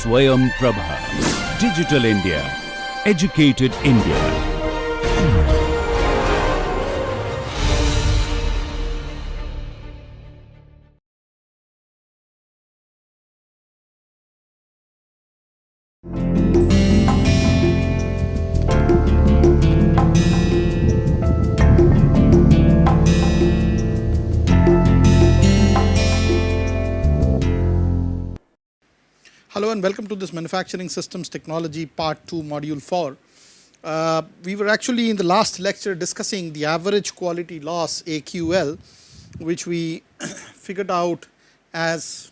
SwayamPrabha. Digital India. Educated India. Hello and welcome to this Manufacturing Systems Technology Part 2 Module 4. We were actually in the last lecture discussing the average quality loss AQL, which we figured out as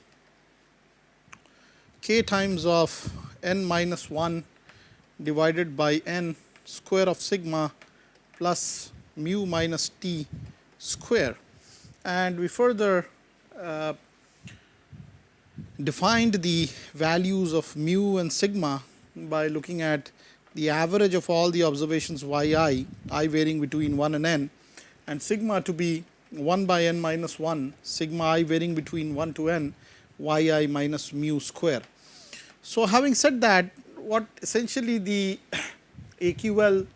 K times of n minus 1 divided by n square of sigma plus mu minus t square. And we further defined the values of mu and sigma by looking at the average of all the observations yi, I varying between 1 and n, and sigma to be 1 by n minus 1, sigma I varying between 1 to n, yi minus mu square. So having said that, what essentially the AQL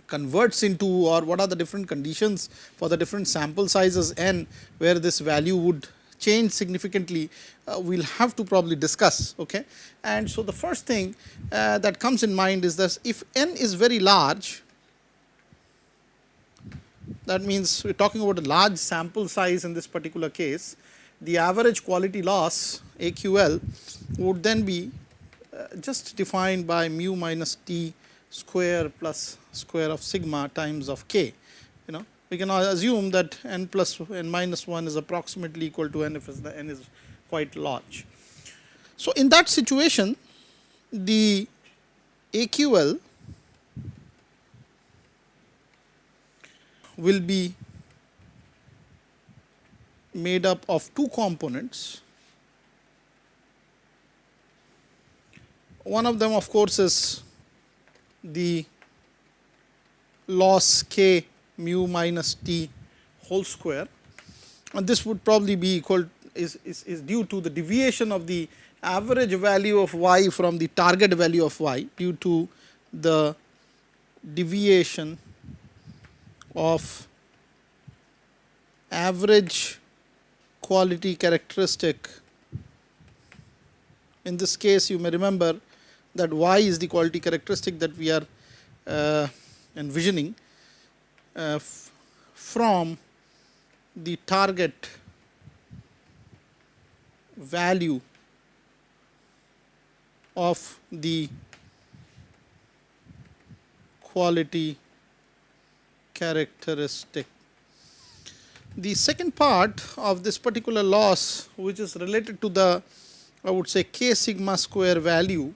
converts into, or what are the different conditions for the different sample sizes n where this value would change significantly, we will have to probably discuss. Okay? And so the first thing that comes in mind is that if n is very large, that means we are talking about a large sample size in this particular case, the average quality loss AQL would then be just defined by mu minus t square plus square of sigma times of k. We can assume that n plus n minus 1 is approximately equal to n if the n is quite large. So in that situation, the AQL will be made up of two components. One of them, of course, is the loss k mu minus t whole square, and this would probably be equal is due to the deviation of the average value of y from the target value of y due to the deviation of average quality characteristic. In this case, you may remember that y is the quality characteristic that we are envisioning from the target value of the quality characteristic. The second part of this particular loss, which is related to the, I would say, k sigma square value,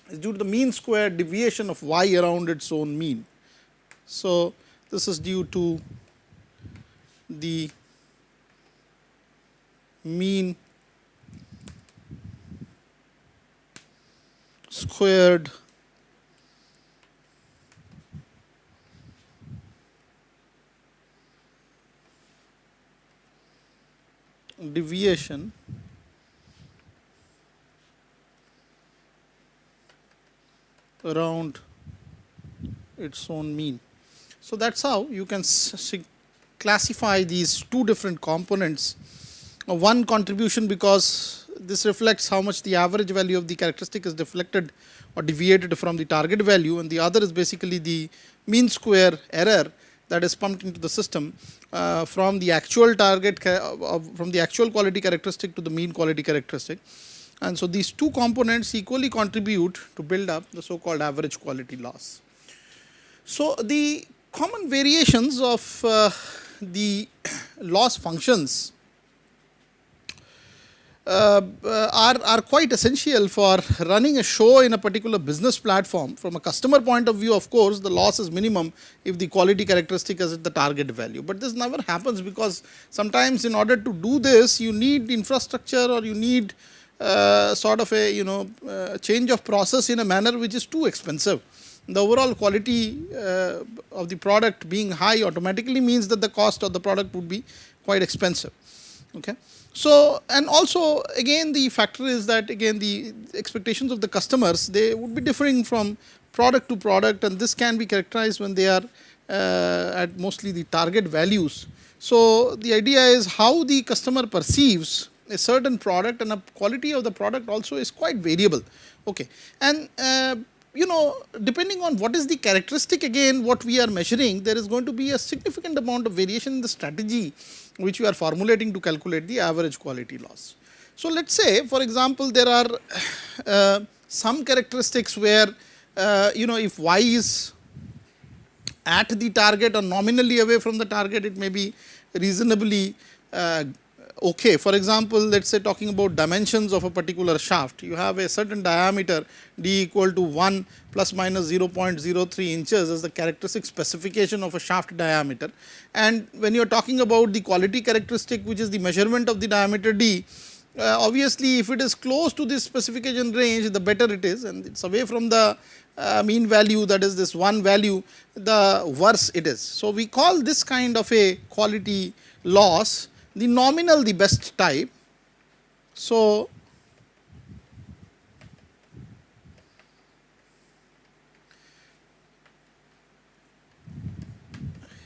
is due to the mean square deviation of y around its own mean. So this is due to the mean squared deviation around its own mean. So that is how you can classify these two different components. One contribution, because this reflects how much the average value of the characteristic is deflected or deviated from the target value, and the other is basically the mean square error that is pumped into the system from the actual target from the actual quality characteristic to the mean quality characteristic. And so these two components equally contribute to build up the so called average quality loss. So the common variations of the loss functions are quite essential for running a show in a particular business platform. From a customer point of view, of course, the loss is minimum if the quality characteristic is at the target value. But this never happens, because sometimes in order to do this, you need infrastructure, or you need sort of a change of process in a manner which is too expensive. The overall quality of the product being high automatically means that the cost of the product would be quite expensive. Okay. So, and also again the factor is that again the expectations of the customers, they would be differing from product to product, and this can be characterized when they are at mostly the target values. So, the idea is how the customer perceives a certain product, and the quality of the product also is quite variable. Okay. And depending on what is the characteristic, again what we are measuring, there is going to be a significant amount of variation in the strategy which we are formulating to calculate the average quality loss. So, let us say for example, there are some characteristics where if y is at the target or nominally away from the target, it may be reasonably okay. For example, let us say talking about dimensions of a particular shaft, you have a certain diameter d equal to 1 plus minus 0.03 inches as the characteristic specification of a shaft diameter. And when you are talking about the quality characteristic, which is the measurement of the diameter d, obviously if it is close to this specification range, the better it is, and it is away from the mean value, that is this one value, the worse it is. So, we call this kind of a quality loss the nominal the best type. So,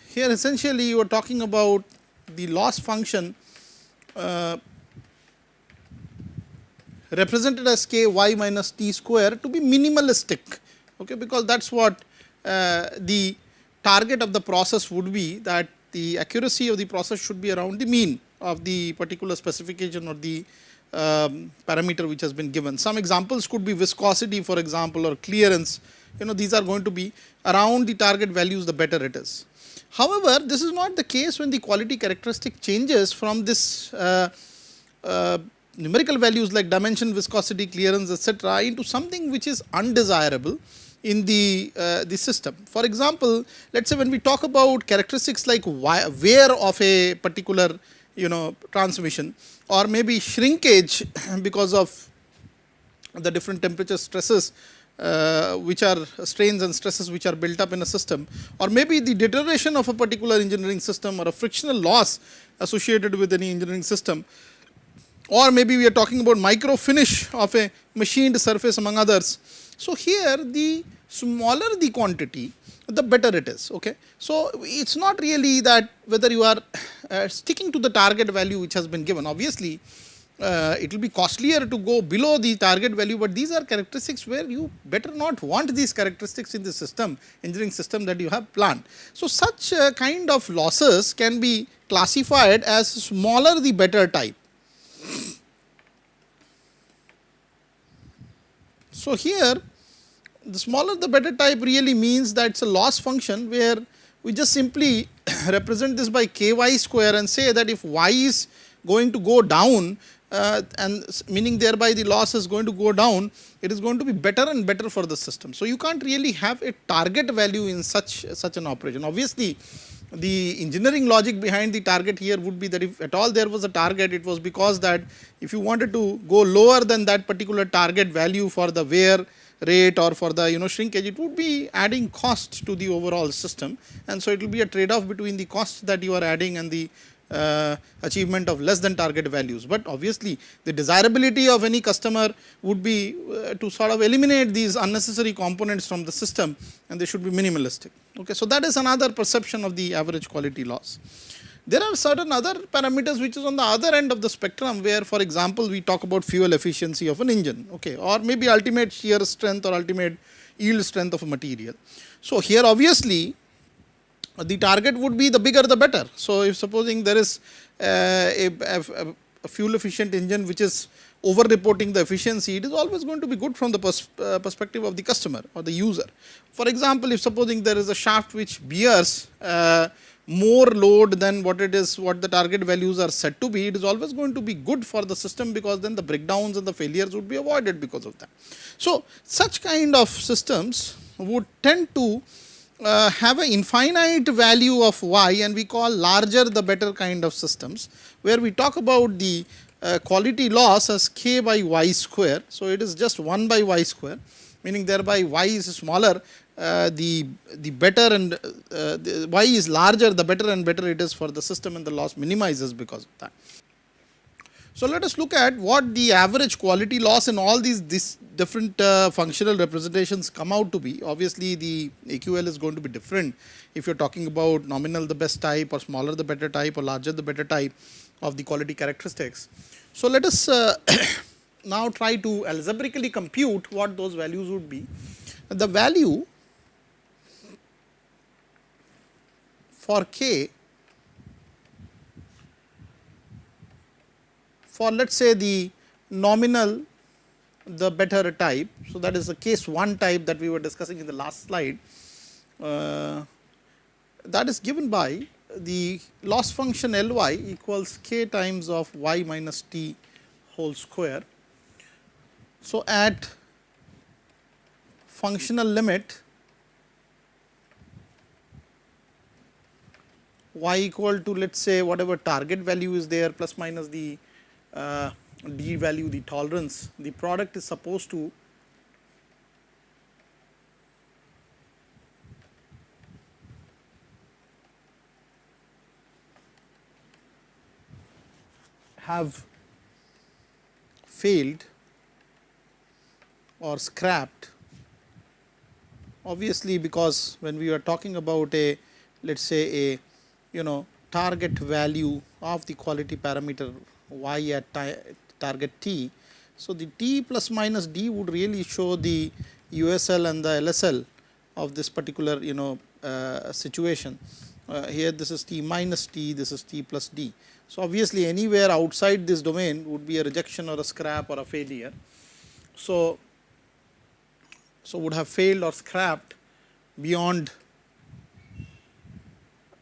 here essentially you are talking about the loss function represented as k y minus t square to be minimalistic, okay, because that is what the target of the process would be, that the accuracy of the process should be around the mean of the particular specification or the parameter which has been given. Some examples could be viscosity, for example, or clearance. These are going to be around the target values, the better it is. However, this is not the case when the quality characteristic changes from this numerical values like dimension, viscosity, clearance, etc., into something which is undesirable in the system. For example, let us say when we talk about characteristics like wear of a particular transmission, or maybe shrinkage because of the different temperature stresses which are strains and stresses which are built up in a system, or maybe the deterioration of a particular engineering system, or a frictional loss associated with any engineering system, or maybe we are talking about micro finish of a machined surface, among others. So, here the smaller the quantity, the better it is. Okay. So, it is not really that whether you are sticking to the target value which has been given. Obviously, it will be costlier to go below the target value, but these are characteristics where you better not want these characteristics in the system, engineering system that you have planned. So, such kind of losses can be classified as smaller the better type. So, here the smaller the better type really means that it is a loss function where we just simply represent this by ky square and say that if y is going to go down, and meaning thereby the loss is going to go down, it is going to be better and better for the system. So, you can't really have a target value in such an operation. Obviously, the engineering logic behind the target here would be that if at all there was a target, it was because that if you wanted to go lower than that particular target value for the wear rate or for the shrinkage, it would be adding cost to the overall system, and so it will be a trade off between the cost that you are adding and the achievement of less than target values. But obviously, the desirability of any customer would be to sort of eliminate these unnecessary components from the system, and they should be minimalistic. Okay. So, that is another perception of the average quality loss. There are certain other parameters which is on the other end of the spectrum, where for example, we talk about fuel efficiency of an engine, okay, or maybe ultimate shear strength or ultimate yield strength of a material. So, here obviously, the target would be the bigger the better. So, if supposing there is a fuel efficient engine which is over reporting the efficiency, it is always going to be good from the perspective of the customer or the user. For example, if supposing there is a shaft which bears more load than what the target values are set to be, it is always going to be good for the system, because then the breakdowns and the failures would be avoided because of that. So, such kind of systems would tend to have an infinite value of y, and we call larger the better kind of systems, where we talk about the quality loss as k by y square. So, it is just 1 by y square, meaning thereby y is smaller, the better, and the y is larger, the better and better it is for the system, and the loss minimizes because of that. So, let us look at what the average quality loss in all these different functional representations come out to be. Obviously, the AQL is going to be different if you are talking about nominal the best type, or smaller the better type, or larger the better type of the quality characteristics. So, let us now try to algebraically compute what those values would be. The value for k for, let us say, the nominal the better type. So, that is the case 1 type that we were discussing in the last slide, that is given by the loss function Ly equals k times of y minus t whole square. So, at functional limit y equal to, let us say, whatever target value is there plus minus the d value, the tolerance, the product is supposed to have failed or scrapped. Obviously, because when we are talking about a, let us say, a target value of the quality parameter y at target t. So, the t plus minus d would really show the USL and the LSL of this particular situation. Here this is t minus t, this is t plus d. So, obviously, anywhere outside this domain would be a rejection or a scrap or a failure. So, would have failed or scrapped beyond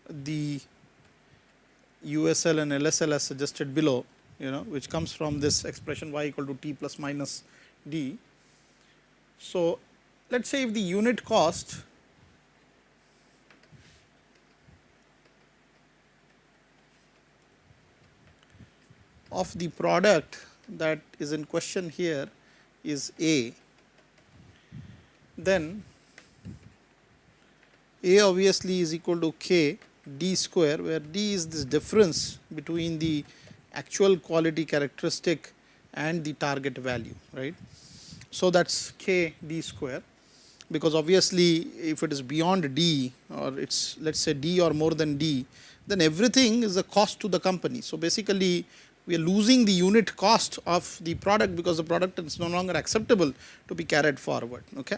the USL and LSL as suggested below, which comes from this expression y equal to t plus minus d. So, let us say if the unit cost of the product that is in question here is A, then A obviously is equal to k d square, where d is this difference between the actual quality characteristic and the target value, right. So, that is k d square, because obviously if it is beyond d, or it is, let us say, d or more than d, then everything is a cost to the company. So, basically we are losing the unit cost of the product, because the product is no longer acceptable to be carried forward. Okay.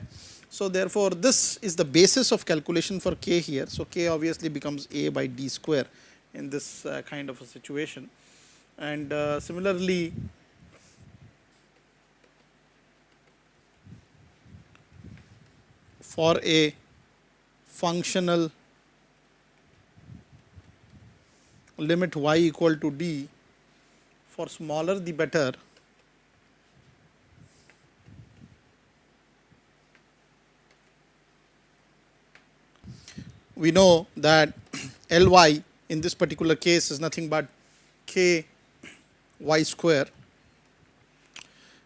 So, therefore, this is the basis of calculation for k here. So, k obviously becomes a by d square in this kind of a situation, and similarly for a functional limit y equal to d, for smaller the better, we know that Ly in this particular case is nothing but k y square,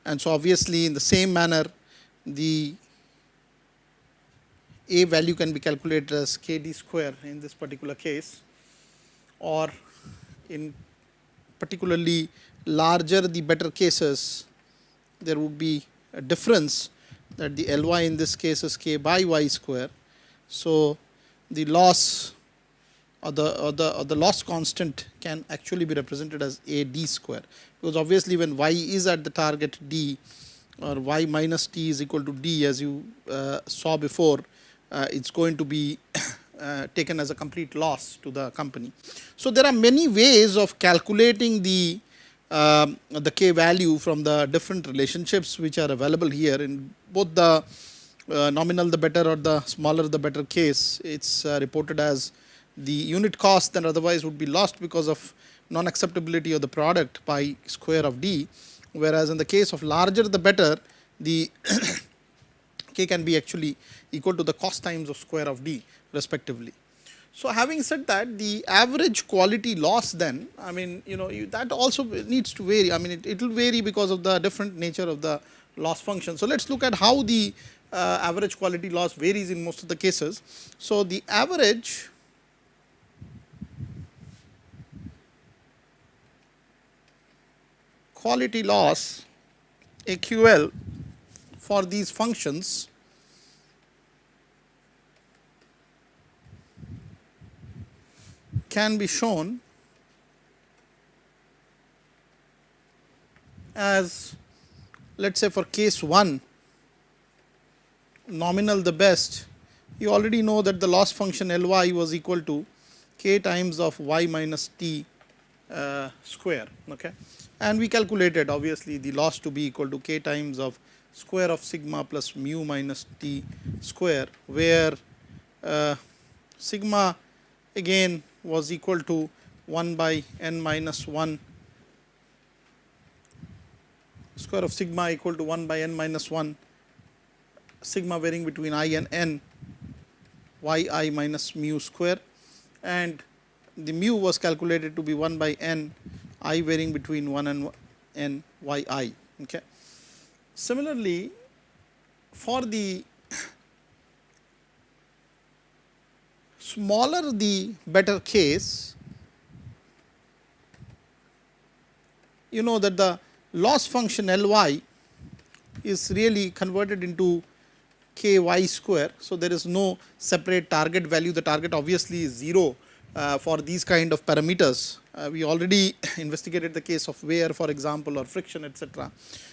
and so obviously in the same manner the a value can be calculated as k d square in this particular case, or in particularly larger the better cases there would be a difference that the Ly in this case is k by y square. So, the loss or the loss constant can actually be represented as a d square, because obviously when y is at the target d, or y minus t is equal to d, as you saw before, it is going to be taken as a complete loss to the company. So, there are many ways of calculating the k value from the different relationships which are available here in both the nominal the better or the smaller the better case. It is reported as the unit cost, then otherwise would be lost because of non acceptability of the product by square of d, whereas in the case of larger the better, the k can be actually equal to the cost times of square of d respectively. So, having said that, the average quality loss then, I mean, that also needs to vary. I mean, it will vary because of the different nature of the loss function. So, let us look at how the average quality loss varies in most of the cases. So, the average quality loss AQL for these functions can be shown as, let us say, for case 1, nominal the best, you already know that the loss function Ly was equal to k times of y minus t square. Okay. And we calculated obviously the loss to be equal to k times of square of sigma plus mu minus t square, where sigma again was equal to 1 by n minus 1, square of sigma equal to 1 by n minus 1, sigma varying between I and n, yi minus mu square, and the mu was calculated to be 1 by n, I varying between 1 and n yi. Okay. Similarly, for the smaller the better case, you know that the loss function Ly is really converted into ky square. So, there is no separate target value. The target obviously is 0 for these kind of parameters. We already investigated the case of wear, for example, or friction, etc.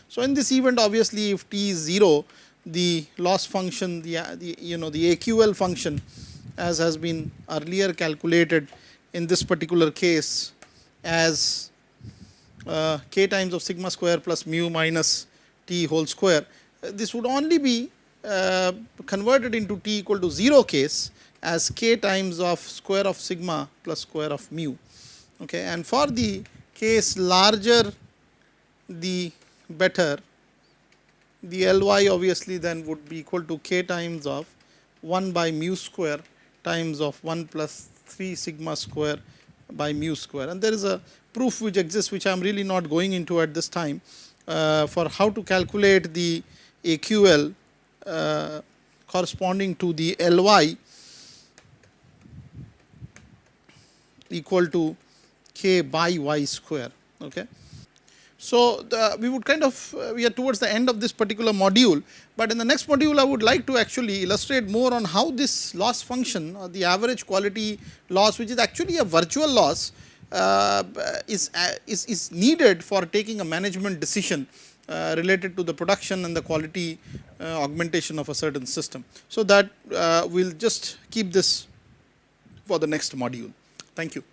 So, in this event obviously if t is 0, the loss function, the AQL function, as has been earlier calculated in this particular case as k times of sigma square plus mu minus t whole square, this would only be converted into t equal to 0 case as k times of square of sigma plus square of mu. Okay. And for the case larger the better, the Ly obviously then would be equal to k times of 1 by mu square times of 1 plus 3 sigma square by mu square. And there is a proof which exists, which I am really not going into at this time, for how to calculate the AQL corresponding to the Ly equal to k by y square. Okay. So, we would kind of we are towards the end of this particular module, but in the next module I would like to actually illustrate more on how this loss function, or the average quality loss, which is actually a virtual loss, is needed for taking a management decision related to the production and the quality augmentation of a certain system. So, that we will just keep this for the next module. Thank you.